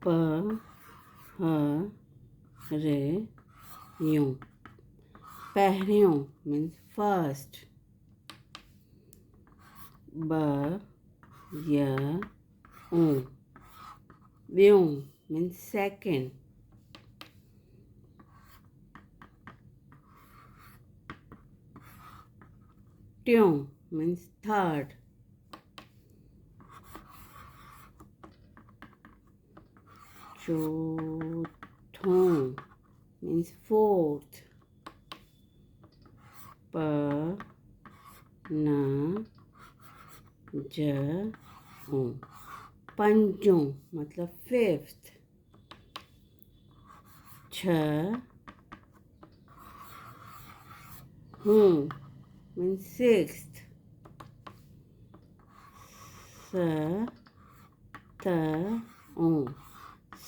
P H R यूं. पहिरियों means first. ब य ॿियों means second. टियों means third. चौथों means fourth. प न ज पंजों मतलब fifth. छ means sixth. स त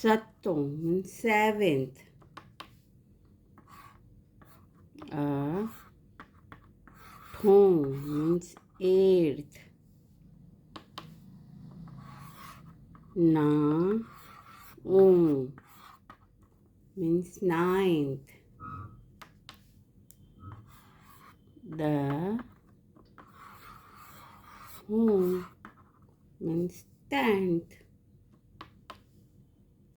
सतों means seventh. ठों means eighth. ना means ninth. The means 10th.